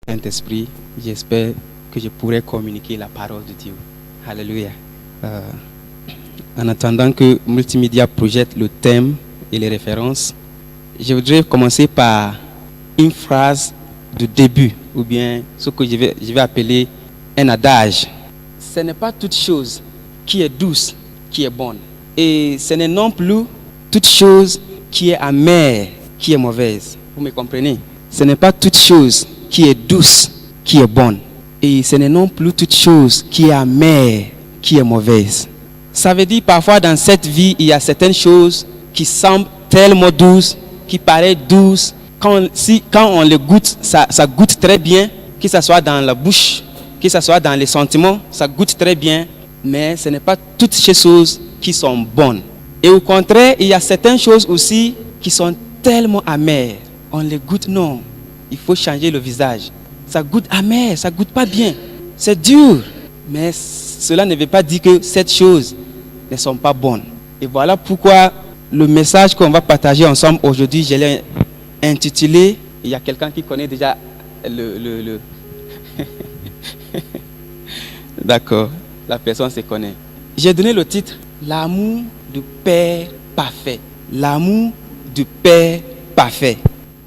Saint-Esprit, j'espère que je pourrai communiquer la parole de Dieu. Alléluia. En attendant que Multimédia projette le thème et les références, je voudrais commencer par une phrase de début, ou bien ce que je vais appeler un adage. Ce n'est pas toute chose qui est douce qui est bonne. Et ce n'est non plus toute chose qui est amère qui est mauvaise. Vous me comprenez? Ce n'est pas toute chose qui est douce qui est bonne. Et ce n'est non plus toute chose qui est amère qui est mauvaise. Ça veut dire parfois dans cette vie, il y a certaines choses qui semblent tellement douces, qui paraissent douces. Quand on les goûte, ça goûte très bien, que ce soit dans la bouche, que ce soit dans les sentiments, ça goûte très bien. Mais ce n'est pas toutes ces choses qui sont bonnes. Et au contraire, il y a certaines choses aussi qui sont tellement amères. On les goûte, non. Il faut changer le visage. Ça goûte amer, ça goûte pas bien. C'est dur. Mais cela ne veut pas dire que ces choses ne sont pas bonnes. Et voilà pourquoi le message qu'on va partager ensemble aujourd'hui, je l'ai intitulé. Il y a quelqu'un qui connaît déjà le... D'accord, la personne se connaît. J'ai donné le titre « L'amour du Père parfait ». L'amour du Père parfait.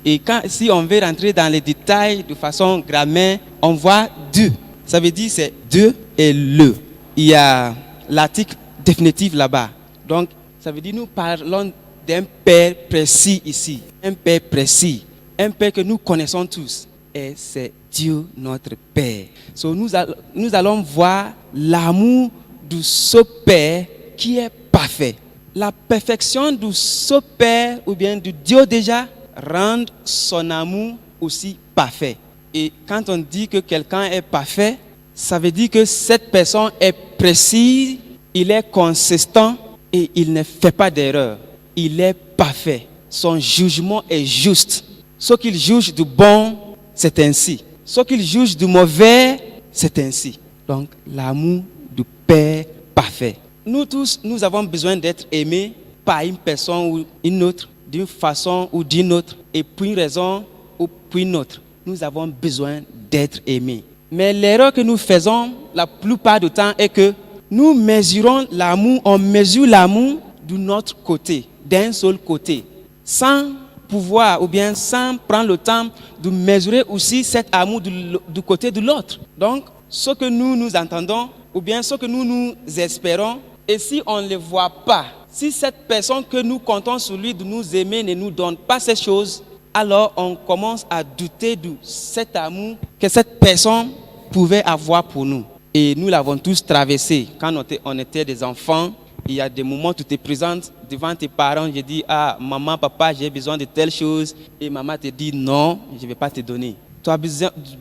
Et si on veut rentrer dans les détails de façon grammaire, on voit deux. Ça veut dire c'est deux et le. Il y a l'article définitif là-bas. Donc, ça veut dire nous parlons d'un Père précis ici. Un Père précis. Un Père que nous connaissons tous. Et c'est Dieu notre Père. So, nous allons voir l'amour de ce Père qui est parfait. La perfection de ce Père ou bien de Dieu déjà rend son amour aussi parfait. Et quand on dit que quelqu'un est parfait, ça veut dire que cette personne est précise, il est consistant et il ne fait pas d'erreur. Il est parfait. Son jugement est juste. Ce qu'il juge du bon, c'est ainsi. Ce qu'il juge du mauvais, c'est ainsi. Donc, l'amour du Père parfait. Nous tous, nous avons besoin d'être aimés par une personne ou une autre, d'une façon ou d'une autre, et pour une raison ou pour une autre. Nous avons besoin d'être aimés. Mais l'erreur que nous faisons la plupart du temps est que nous mesurons l'amour, on mesure l'amour de notre côté, d'un seul côté, sans pouvoir ou bien sans prendre le temps de mesurer aussi cet amour du côté de l'autre. Donc, ce que nous entendons ou bien ce que nous espérons, et si on ne le voit pas, si cette personne que nous comptons sur lui de nous aimer ne nous donne pas ces choses, alors on commence à douter de cet amour que cette personne pouvait avoir pour nous. Et nous l'avons tous traversé. Quand on était des enfants, il y a des moments où tu te présentes devant tes parents, je dis, ah, maman, papa, j'ai besoin de telle chose. Et maman te dit, non, je ne vais pas te donner. Tu as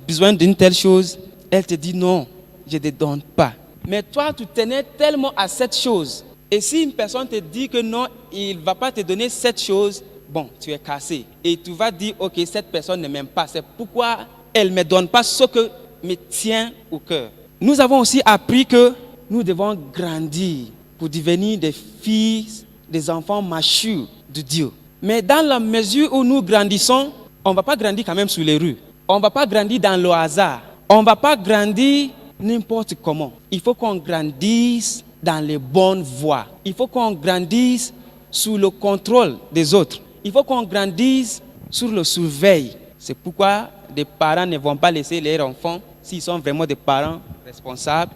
besoin d'une telle chose, elle te dit, non, je ne te donne pas. Mais toi, tu tenais tellement à cette chose. Et si une personne te dit que non, il ne va pas te donner cette chose, bon, tu es cassé. Et tu vas dire, ok, cette personne ne m'aime pas. C'est pourquoi elle ne me donne pas ce que me tient au cœur. Nous avons aussi appris que nous devons grandir pour devenir des fils, des enfants matures de Dieu. Mais dans la mesure où nous grandissons, on ne va pas grandir quand même sur les rues. On ne va pas grandir dans le hasard. On ne va pas grandir n'importe comment. Il faut qu'on grandisse dans les bonnes voies. Il faut qu'on grandisse sous le contrôle des autres. Il faut qu'on grandisse sur le surveil. C'est pourquoi des parents ne vont pas laisser leurs enfants, s'ils sont vraiment des parents responsables,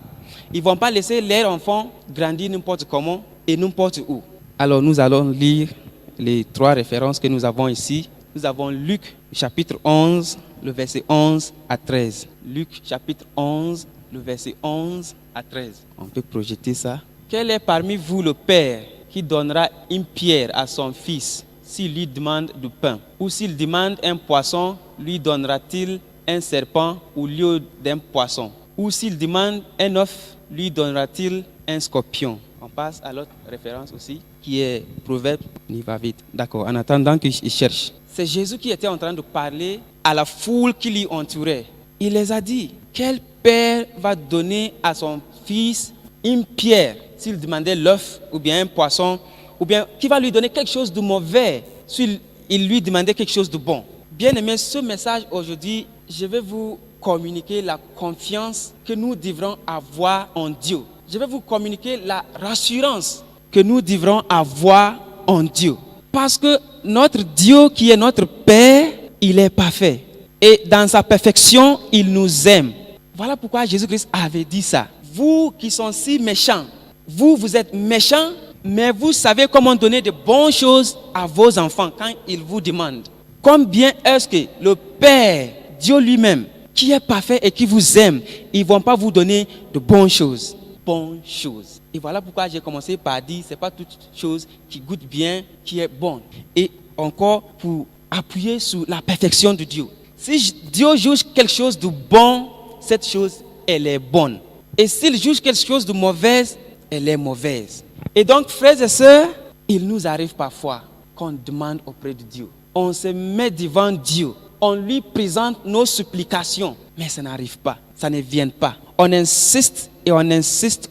ils ne vont pas laisser leurs enfants grandir n'importe comment et n'importe où. Alors nous allons lire les trois références que nous avons ici. Nous avons Luc chapitre 11, le verset 11 à 13. Luc chapitre 11, le verset 11 à 13. On peut projeter ça. Quel est parmi vous le père qui donnera une pierre à son fils s'il lui demande du pain? Ou s'il demande un poisson, lui donnera-t-il un serpent au lieu d'un poisson? Ou s'il demande un œuf, lui donnera-t-il un scorpion? On passe à l'autre référence aussi, qui est Proverbe. On y va vite. D'accord, en attendant qu'il cherche. C'est Jésus qui était en train de parler à la foule qui l'y entourait. Il les a dit, quel père va donner à son fils une pierre s'il demandait l'œuf ou bien un poisson, ou bien qui va lui donner quelque chose de mauvais s'il lui demandait quelque chose de bon? Bien aimé, ce message aujourd'hui, je vais vous communiquer la confiance que nous devrons avoir en Dieu. Je vais vous communiquer la rassurance que nous devrons avoir en Dieu. Parce que notre Dieu qui est notre Père, il est parfait. Et dans sa perfection, il nous aime. Voilà pourquoi Jésus-Christ avait dit ça. Vous qui sont si méchants, vous êtes méchants, mais vous savez comment donner de bonnes choses à vos enfants quand ils vous demandent. Combien est-ce que le Père, Dieu lui-même, qui est parfait et qui vous aime, ils ne vont pas vous donner de bonnes choses. Bonnes choses. Et voilà pourquoi j'ai commencé par dire, ce n'est pas toute chose qui goûte bien, qui est bonne. Et encore pour appuyer sur la perfection de Dieu. Si Dieu juge quelque chose de bon, cette chose, elle est bonne. Et s'il juge quelque chose de mauvaise, elle est mauvaise. Et donc, frères et sœurs, il nous arrive parfois qu'on demande auprès de Dieu. On se met devant Dieu. On lui présente nos supplications. Mais ça n'arrive pas. Ça ne vient pas. On insiste et on insiste,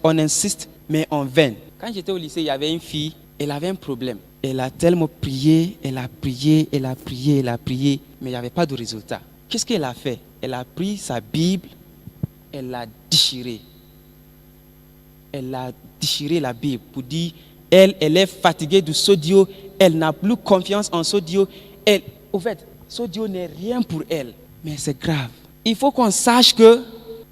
mais en vain. Quand j'étais au lycée, il y avait une fille, elle avait un problème. Elle a tellement prié, elle a prié, mais il n'y avait pas de résultat. Qu'est-ce qu'elle a fait? Elle a pris sa Bible, elle l'a déchirée. Elle a déchiré la Bible pour dire, elle est fatiguée de ce Dieu, elle n'a plus confiance en ce Dieu. Au fait, ce Dieu n'est rien pour elle. Mais c'est grave. Il faut qu'on sache que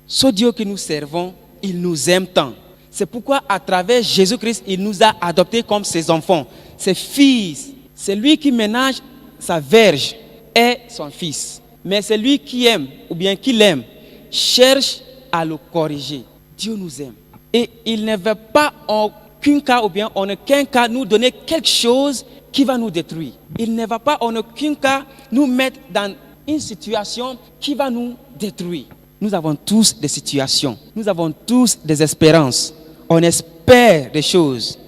ce Dieu que nous servons, il nous aime tant. C'est pourquoi à travers Jésus-Christ, il nous a adoptés comme ses enfants, ses fils. C'est lui qui ménage sa verge et son fils. Mais c'est lui qui aime, ou bien qui l'aime, cherche à le corriger. Dieu nous aime. Et il ne veut pas en aucun cas, ou bien en aucun cas, nous donner quelque chose qui va nous détruire. Il ne va pas en aucun cas nous mettre dans une situation qui va nous détruire. Nous avons tous des situations. Nous avons tous des espérances. On espère des choses.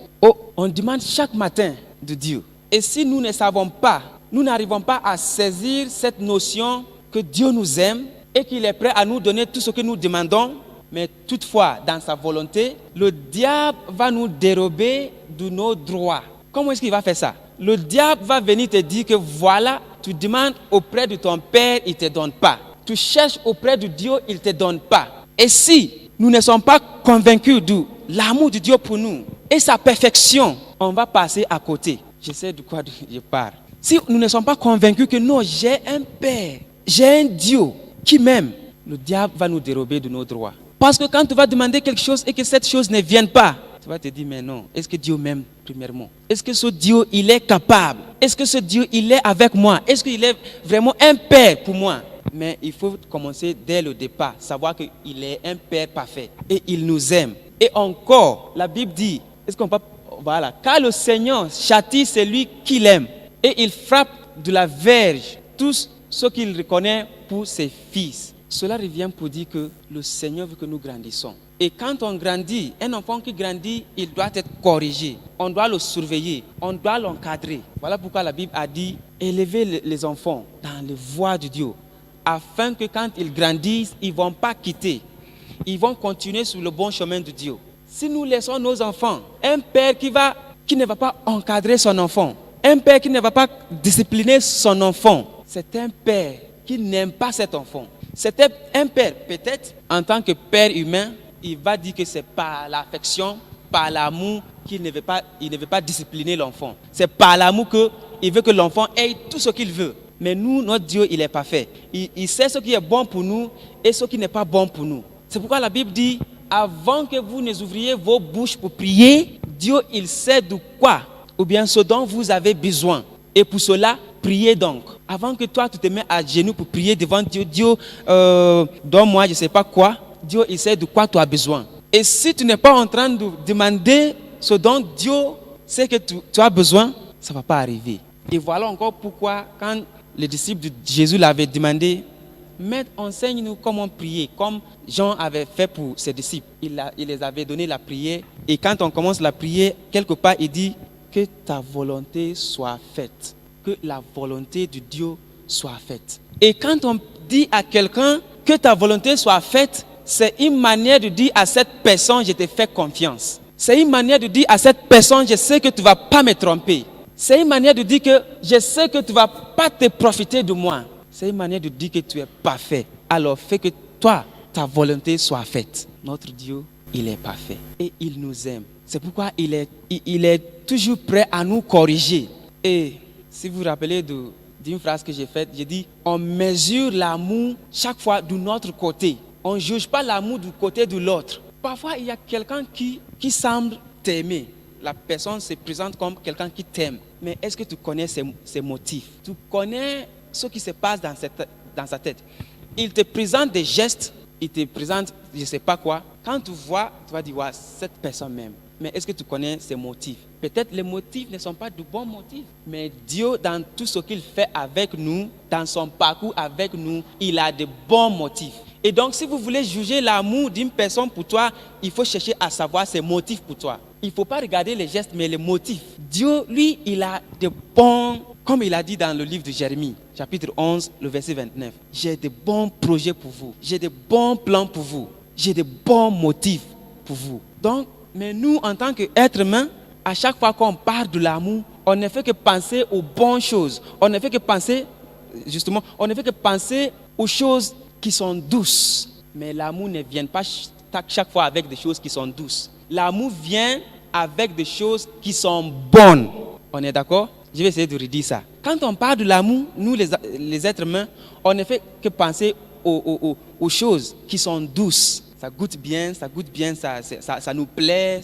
On demande chaque matin de Dieu. Et si nous ne savons pas, nous n'arrivons pas à saisir cette notion que Dieu nous aime et qu'il est prêt à nous donner tout ce que nous demandons, mais toutefois, dans sa volonté, le diable va nous dérober de nos droits. Comment est-ce qu'il va faire ça? Le diable va venir te dire que voilà, tu demandes auprès de ton Père, il ne te donne pas. Tu cherches auprès de Dieu, il ne te donne pas. Et si nous ne sommes pas convaincus de l'amour de Dieu pour nous et sa perfection, on va passer à côté. Je sais de quoi je parle. Si nous ne sommes pas convaincus que non, j'ai un Père, j'ai un Dieu qui m'aime, le diable va nous dérober de nos droits. Parce que quand tu vas demander quelque chose et que cette chose ne vienne pas, tu vas te dire, mais non, est-ce que Dieu m'aime premièrement? Est-ce que ce Dieu, il est capable? Est-ce que ce Dieu, il est avec moi? Est-ce qu'il est vraiment un Père pour moi? Mais il faut commencer dès le départ, savoir qu'il est un Père parfait et il nous aime. Et encore, la Bible dit, est-ce qu'on peut, voilà, car le Seigneur châtie celui qu'il aime et il frappe de la verge tous ceux qu'il reconnaît pour ses fils. Cela revient pour dire que le Seigneur veut que nous grandissons. Et quand on grandit, un enfant qui grandit, il doit être corrigé. On doit le surveiller, on doit l'encadrer. Voilà pourquoi la Bible a dit, élevez les enfants dans les voies de Dieu, afin que quand ils grandissent, ils ne vont pas quitter. Ils vont continuer sur le bon chemin de Dieu. Si nous laissons nos enfants, un père qui ne va pas encadrer son enfant, un père qui ne va pas discipliner son enfant, c'est un père qui n'aime pas cet enfant. C'était un père, peut-être, en tant que père humain, il va dire que c'est par l'affection, par l'amour qu'il ne veut pas discipliner l'enfant. C'est par l'amour qu'il veut que l'enfant ait tout ce qu'il veut. Mais nous, notre Dieu, il est parfait. Il sait ce qui est bon pour nous et ce qui n'est pas bon pour nous. C'est pourquoi la Bible dit, avant que vous ne ouvriez vos bouches pour prier, Dieu, il sait de quoi, ou bien ce dont vous avez besoin. Et pour cela, priez donc. Avant que toi, tu te mets à genoux pour prier devant Dieu, Dieu, donne-moi, je ne sais pas quoi. Dieu, il sait de quoi tu as besoin. Et si tu n'es pas en train de demander ce dont Dieu sait que tu as besoin, ça ne va pas arriver. Et voilà encore pourquoi, quand les disciples de Jésus l'avaient demandé, Maître, enseigne-nous comment prier, comme Jean avait fait pour ses disciples. Il les avait donné la prière. Et quand on commence la prière, quelque part, il dit que ta volonté soit faite. Que la volonté de Dieu soit faite. Et quand on dit à quelqu'un que ta volonté soit faite, c'est une manière de dire à cette personne, je te fais confiance. C'est une manière de dire à cette personne, je sais que tu ne vas pas me tromper. C'est une manière de dire que je sais que tu ne vas pas te profiter de moi. C'est une manière de dire que tu es parfait. Alors fais que toi, ta volonté soit faite. Notre Dieu, il est parfait et il nous aime. C'est pourquoi il est toujours prêt à nous corriger. Et si vous vous rappelez d'une phrase que j'ai faite, j'ai dit, on mesure l'amour chaque fois de notre côté. On ne juge pas l'amour du côté de l'autre. Parfois, il y a quelqu'un qui semble t'aimer. La personne se présente comme quelqu'un qui t'aime. Mais est-ce que tu connais ses motifs? Tu connais ce qui se passe dans sa tête. Il te présente des gestes, il te présente je ne sais pas quoi. Quand tu vois, tu vas dire, ouais, cette personne même. Mais est-ce que tu connais ses motifs? Peut-être les motifs ne sont pas de bons motifs. Mais Dieu, dans tout ce qu'il fait avec nous, dans son parcours avec nous, il a de bons motifs. Et donc, si vous voulez juger l'amour d'une personne pour toi, il faut chercher à savoir ses motifs pour toi. Il ne faut pas regarder les gestes, mais les motifs. Dieu, lui, il a de bons, comme il a dit dans le livre de Jérémie, chapitre 11, le verset 29. J'ai de bons projets pour vous. J'ai de bons plans pour vous. J'ai de bons motifs pour vous. Donc, mais nous, en tant qu'êtres humains, à chaque fois qu'on parle de l'amour, on ne fait que penser aux bonnes choses. On ne fait que penser, justement, on ne fait que penser aux choses qui sont douces. Mais l'amour ne vient pas chaque fois avec des choses qui sont douces. L'amour vient avec des choses qui sont bonnes. On est d'accord? Je vais essayer de redire ça. Quand on parle de l'amour, nous les êtres humains, on ne fait que penser aux choses qui sont douces. Ça goûte bien, ça nous plaît.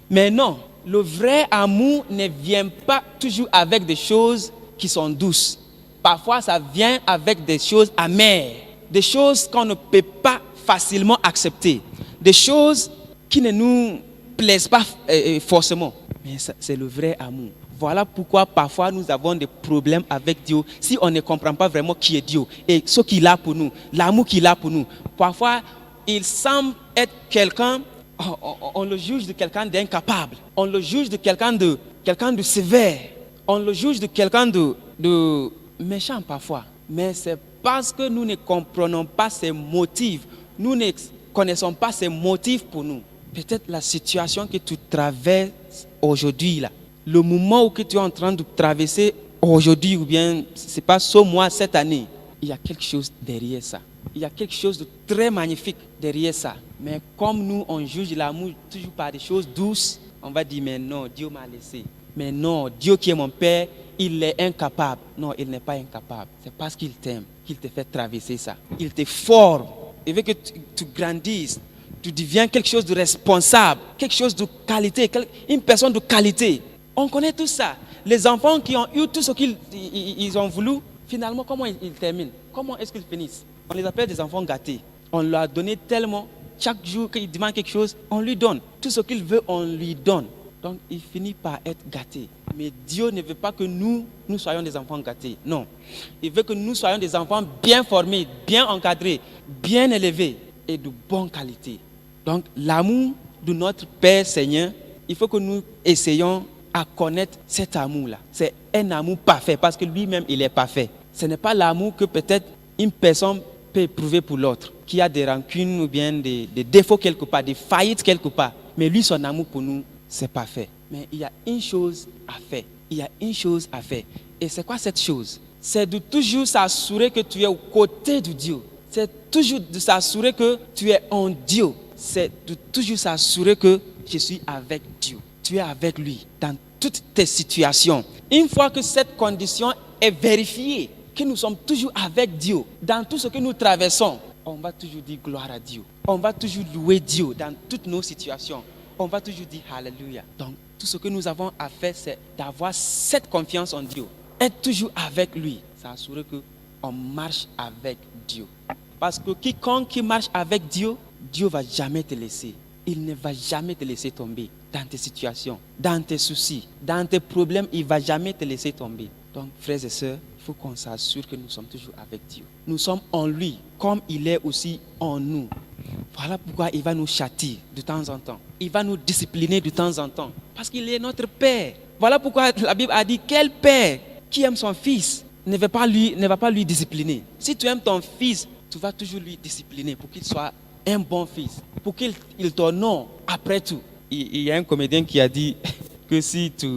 Mais non, le vrai amour ne vient pas toujours avec des choses qui sont douces. Parfois, ça vient avec des choses amères, des choses qu'on ne peut pas facilement accepter, des choses qui ne nous plaisent pas forcément. Mais c'est le vrai amour. Voilà pourquoi parfois nous avons des problèmes avec Dieu si on ne comprend pas vraiment qui est Dieu et ce qu'il a pour nous, l'amour qu'il a pour nous. Parfois, il semble être quelqu'un, on le juge de quelqu'un d'incapable, on le juge de quelqu'un de sévère, on le juge de quelqu'un de méchant parfois. Mais c'est parce que nous ne comprenons pas ses motifs, nous ne connaissons pas ses motifs pour nous. Peut-être la situation que tu traverses aujourd'hui, là, le moment où tu es en train de traverser aujourd'hui, ou bien c'est pas ce mois, cette année, il y a quelque chose derrière ça. Il y a quelque chose de très magnifique derrière ça. Mais comme nous, on juge l'amour toujours par des choses douces, on va dire, mais non, Dieu m'a laissé. Mais non, Dieu qui est mon Père, il est incapable. Non, il n'est pas incapable. C'est parce qu'il t'aime qu'il te fait traverser ça. Il te forme. Il veut que tu grandisses. Tu deviens quelque chose de responsable, quelque chose de qualité, une personne de qualité. On connaît tout ça. Les enfants qui ont eu tout ce qu'ils ont voulu, finalement, comment ils terminent? Comment est-ce qu'ils finissent? On les appelle des enfants gâtés. On leur a donné tellement, chaque jour qu'il demande quelque chose, on lui donne. Tout ce qu'il veut, on lui donne. Donc, il finit par être gâté. Mais Dieu ne veut pas que nous soyons des enfants gâtés. Non. Il veut que nous soyons des enfants bien formés, bien encadrés, bien élevés et de bonne qualité. Donc, l'amour de notre Père Seigneur, il faut que nous essayions à connaître cet amour-là. C'est un amour parfait parce que lui-même, il est parfait. Ce n'est pas l'amour que peut-être une personne peut éprouver pour l'autre, qui a des rancunes ou bien des défauts quelque part, des faillites quelque part. Mais lui, son amour pour nous, c'est parfait. Mais il y a une chose à faire. Il y a une chose à faire. Et c'est quoi cette chose? C'est de toujours s'assurer que tu es aux côtés de Dieu. C'est toujours de s'assurer que tu es en Dieu. C'est de toujours s'assurer que je suis avec Dieu. Tu es avec lui dans toutes tes situations. Une fois que cette condition est vérifiée, que nous sommes toujours avec Dieu dans tout ce que nous traversons, on va toujours dire gloire à Dieu. On va toujours louer Dieu dans toutes nos situations. On va toujours dire Alléluia. Donc, tout ce que nous avons à faire, c'est d'avoir cette confiance en Dieu. Être toujours avec lui. Ça assure qu'on marche avec Dieu. Parce que quiconque qui marche avec Dieu, Dieu ne va jamais te laisser. Il ne va jamais te laisser tomber dans tes situations, dans tes soucis, dans tes problèmes. Il ne va jamais te laisser tomber. Donc, frères et sœurs, il faut qu'on s'assure que nous sommes toujours avec Dieu. Nous sommes en lui, comme il est aussi en nous. Voilà pourquoi il va nous châtier de temps en temps. Il va nous discipliner de temps en temps. Parce qu'il est notre Père. Voilà pourquoi la Bible a dit, quel Père qui aime son fils ne va pas lui discipliner. Si tu aimes ton fils, tu vas toujours lui discipliner pour qu'il soit un bon fils. Pour qu'il t'honore après tout. Il y a un comédien qui a dit que si tu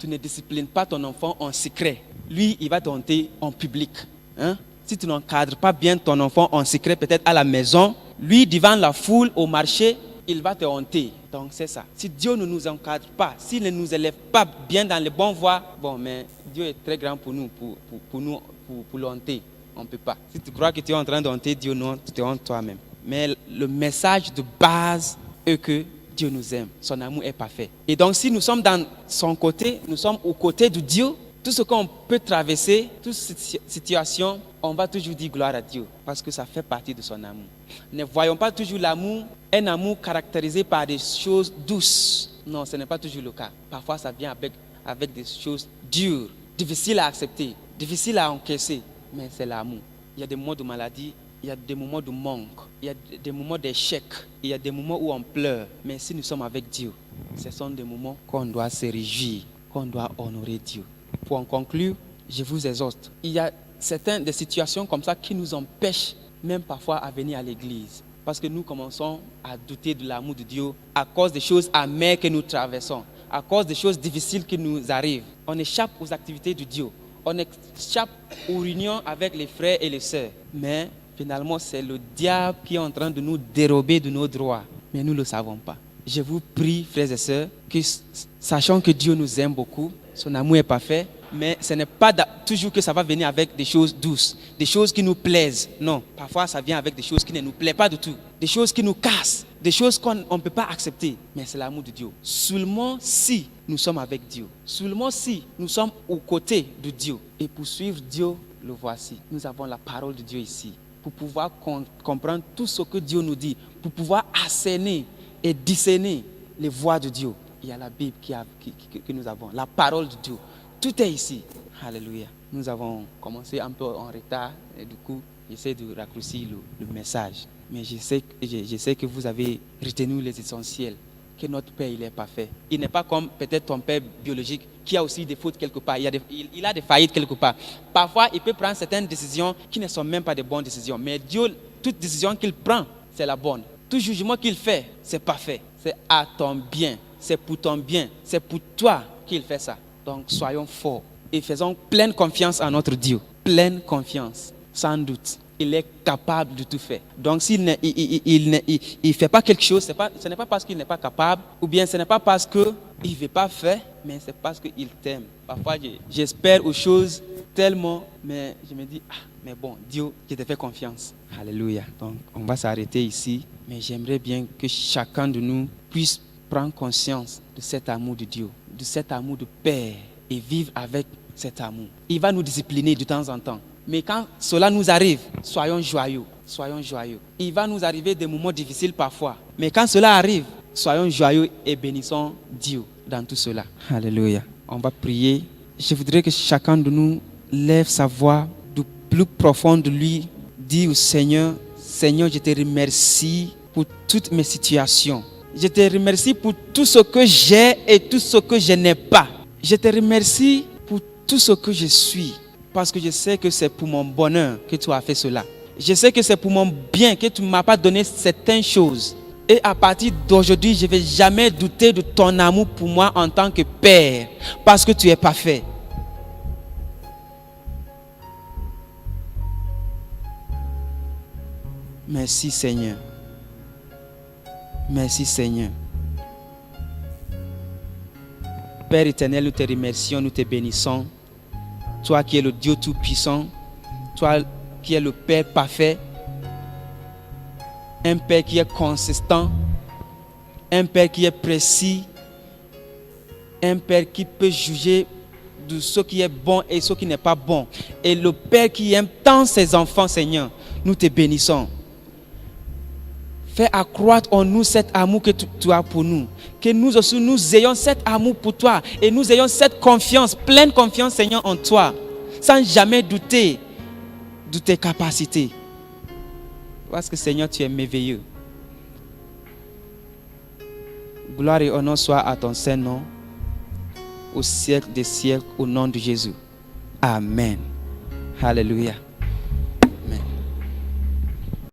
ne disciplines pas ton enfant en secret, lui, il va t'honter en public. Hein? si tu n'encadres pas bien ton enfant en secret, peut-être à la maison, lui, devant la foule, au marché, il va te honter. Donc c'est ça. Si Dieu ne nous encadre pas, s'il ne nous élève pas bien dans les bonnes voies, bon, mais Dieu est très grand pour nous, pour l'honter. On ne peut pas. Si tu crois que tu es en train de honter Dieu, non, tu te hontes toi-même. Mais le message de base est que Dieu nous aime. Son amour est parfait. Et donc si nous sommes dans son côté, nous sommes aux côtés de Dieu, tout ce qu'on peut traverser, toute situation, on va toujours dire gloire à Dieu parce que ça fait partie de son amour. Ne voyons pas toujours l'amour, un amour caractérisé par des choses douces. Non, ce n'est pas toujours le cas. Parfois, ça vient avec des choses dures, difficiles à accepter, difficiles à encaisser. Mais c'est l'amour. Il y a des moments de maladie, il y a des moments de manque, il y a des moments d'échec, il y a des moments où on pleure. Mais si nous sommes avec Dieu, ce sont des moments qu'on doit se réjouir, qu'on doit honorer Dieu. Pour en conclure, je vous exhorte. Il y a certaines des situations comme ça qui nous empêchent même parfois à venir à l'église. Parce que nous commençons à douter de l'amour de Dieu à cause des choses amères que nous traversons, à cause des choses difficiles qui nous arrivent. On échappe aux activités de Dieu. On échappe aux réunions avec les frères et les sœurs. Mais finalement, c'est le diable qui est en train de nous dérober de nos droits. Mais nous ne le savons pas. Je vous prie, frères et sœurs, que sachant que Dieu nous aime beaucoup, son amour est parfait, mais ce n'est pas toujours que ça va venir avec des choses douces, des choses qui nous plaisent. Non, parfois ça vient avec des choses qui ne nous plaisent pas du tout, des choses qui nous cassent, des choses qu'on ne peut pas accepter. Mais c'est l'amour de Dieu. Seulement si nous sommes avec Dieu, seulement si nous sommes aux côtés de Dieu. Et pour suivre Dieu, le voici. Nous avons la parole de Dieu ici, pour pouvoir comprendre tout ce que Dieu nous dit, pour pouvoir asséner et discerner les voies de Dieu. Il y a la Bible que nous avons, la parole de Dieu. Tout est ici. Alléluia. Nous avons commencé un peu en retard et du coup, j'essaie de raccourcir le message. Mais je sais que vous avez retenu les essentiels, que notre Père, il est parfait. Il n'est pas comme peut-être ton Père biologique qui a aussi des fautes quelque part. Il a des faillites quelque part. Parfois, il peut prendre certaines décisions qui ne sont même pas des bonnes décisions. Mais Dieu, toute décision qu'il prend, c'est la bonne. Tout jugement qu'il fait, c'est parfait. C'est à ton bien. C'est pour ton bien. C'est pour toi qu'il fait ça. Donc, soyons forts et faisons pleine confiance à notre Dieu. Pleine confiance, sans doute. Il est capable de tout faire. Donc, s'il ne fait pas quelque chose, ce n'est pas parce qu'il n'est pas capable, ou bien ce n'est pas parce qu'il ne veut pas faire, mais c'est parce qu'il t'aime. Parfois, j'espère aux choses tellement, mais je me dis, mais bon, Dieu, je te fais confiance. Alléluia. Donc, on va s'arrêter ici, mais j'aimerais bien que chacun de nous puisse prendre conscience de cet amour de Dieu, de cet amour de Père, et vivre avec cet amour. Il va nous discipliner de temps en temps. Mais quand cela nous arrive, soyons joyeux, soyons joyeux. Il va nous arriver des moments difficiles parfois. Mais quand cela arrive, soyons joyeux et bénissons Dieu dans tout cela. Alléluia. On va prier. Je voudrais que chacun de nous lève sa voix du plus profond de lui, dit au Seigneur, Seigneur, je te remercie pour toutes mes situations. Je te remercie pour tout ce que j'ai et tout ce que je n'ai pas. Je te remercie pour tout ce que je suis. Parce que je sais que c'est pour mon bonheur que tu as fait cela. Je sais que c'est pour mon bien que tu ne m'as pas donné certaines choses. Et à partir d'aujourd'hui, je ne vais jamais douter de ton amour pour moi en tant que Père. Parce que tu es parfait. Merci Seigneur. Merci Seigneur. Père éternel, nous te remercions, nous te bénissons. Toi qui es le Dieu tout-puissant, toi qui es le Père parfait, un Père qui est consistant, un Père qui est précis, un Père qui peut juger de ce qui est bon et ce qui n'est pas bon. Et le Père qui aime tant ses enfants, Seigneur, nous te bénissons. Fais accroître en nous cet amour que tu as pour nous. Que nous aussi, nous ayons cet amour pour toi. Et nous ayons cette confiance, pleine confiance, Seigneur, en toi. Sans jamais douter de tes capacités. Parce que, Seigneur, tu es merveilleux. Gloire et honneur soient à ton Saint-Nom. Au siècle des siècles, au nom de Jésus. Amen. Alléluia.